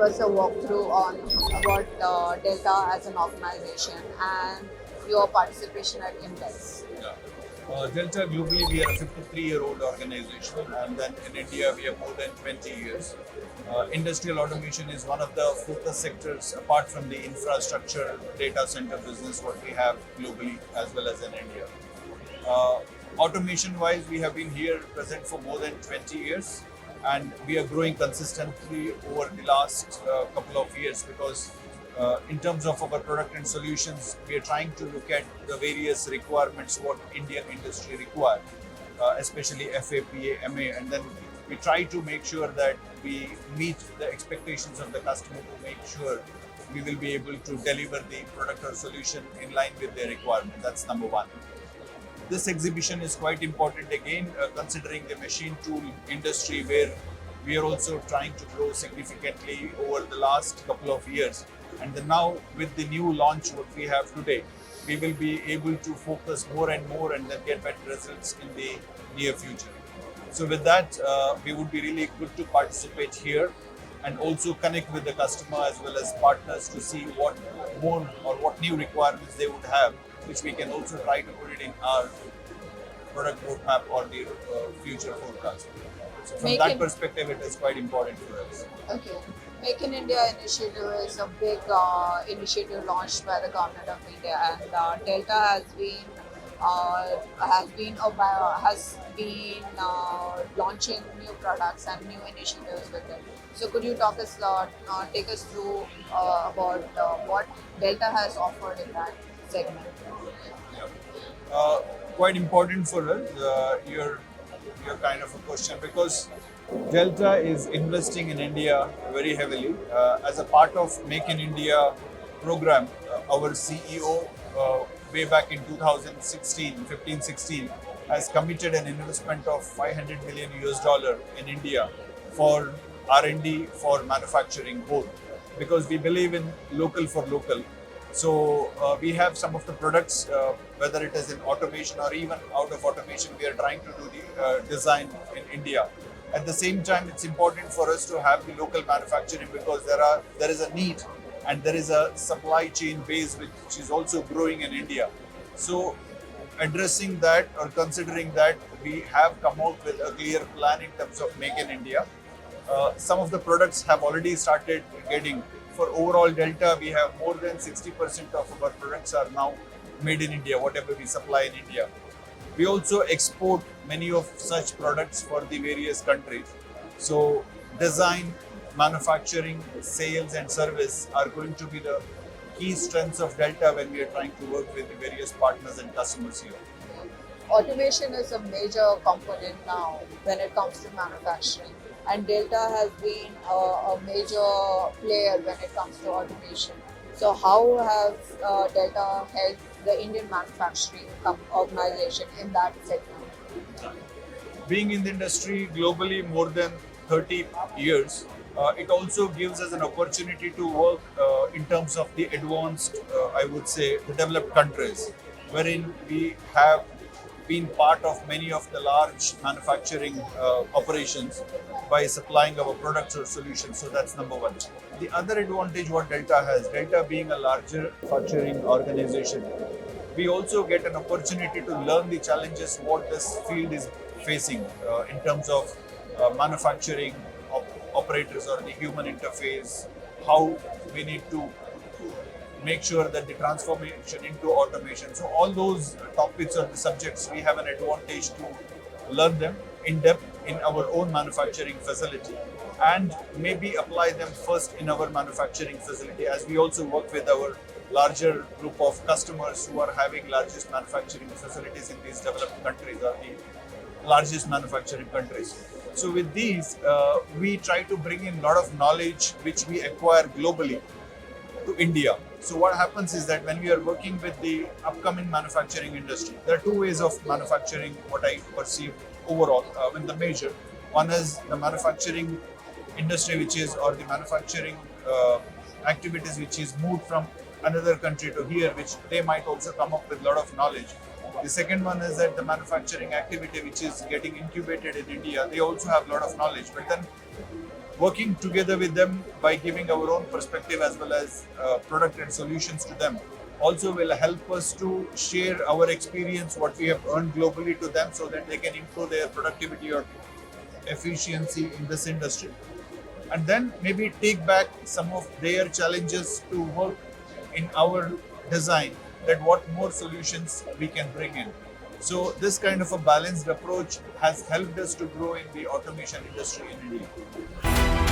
us a walkthrough on about Delta as an organization and your participation at Index. Yeah. Delta globally, we are a 53-year-old organization, and then in India, we have more than 20 years. Industrial automation is one of the focus sectors apart from the infrastructure data center business, what we have globally as well as in India. Uh, Automation wise, we have been here present for more than 20 years, and we are growing consistently over the last couple of years because in terms of our product and solutions, we are trying to look at the various requirements what Indian industry require, especially FAPA, MA, and then we try to make sure that we meet the expectations of the customer to make sure we will be able to deliver the product or solution in line with their requirement. That's number one. This exhibition is quite important again, considering the machine tool industry where we are also trying to grow significantly over the last couple of years. And then now with the new launch what we have today, we will be able to focus more and more and then get better results in the near future. So with that, we would be really good to participate here and also connect with the customer as well as partners to see what more or what new requirements they would have, which we can also try to put it in our product roadmap or the future forecast. So from Make that in, perspective, it is quite important for us. okay. Make in India initiative is a big initiative launched by the government of India, and Delta has been launching new products and new initiatives with it. So could you take us through about what Delta has offered in that segment? Yeah. Quite important for us. Your kind of a question because Delta is investing in India very heavily as a part of Make in India program. Our CEO way back in 2016, 15-16 has committed an investment of 500 million US dollar in India for R&D for manufacturing both because we believe in local for local. So we have some of the products, whether it is in automation or even out of automation, we are trying to do the design in India. At the same time, it's important for us to have the local manufacturing because there is a need and there is a supply chain base which is also growing in India. So addressing that or considering that, we have come out with a clear plan in terms of Make in India. Some of the products have already started getting. For overall Delta, we have more than 60% of our products are now made in India, whatever we supply in India. We also export many of such products for the various countries. So design, manufacturing, sales and service are going to be the key strengths of Delta when we are trying to work with the various partners and customers here. Automation is a major component now when it comes to manufacturing, and Delta has been a major player when it comes to automation. So, how has Delta helped the Indian manufacturing organization in that segment? Being in the industry globally more than 30 years, it also gives us an opportunity to work in terms of the advanced, I would say, the developed countries, wherein we have been part of many of the large manufacturing operations by supplying our products or solutions. So that's number one. The other advantage what Delta has, Delta being a larger manufacturing organization, we also get an opportunity to learn the challenges what this field is facing in terms of manufacturing operators or the human interface, how we need to make sure that the transformation into automation. So all those topics or the subjects, we have an advantage to learn them in depth in our own manufacturing facility and maybe apply them first in our manufacturing facility as we also work with our larger group of customers who are having largest manufacturing facilities in these developed countries or the largest manufacturing countries. So with these, we try to bring in a lot of knowledge which we acquire globally to India. So what happens is that when we are working with the upcoming manufacturing industry, there are two ways of manufacturing what I perceive overall in the major. One is the manufacturing industry which is or the manufacturing activities which is moved from another country to here, which they might also come up with a lot of knowledge. The second one is that the manufacturing activity which is getting incubated in India, they also have a lot of knowledge. But then working together with them by giving our own perspective as well as product and solutions to them also will help us to share our experience, what we have earned globally to them so that they can improve their productivity or efficiency in this industry. And then maybe take back some of their challenges to work in our design, that what more solutions we can bring in. So this kind of a balanced approach has helped us to grow in the automation industry in India.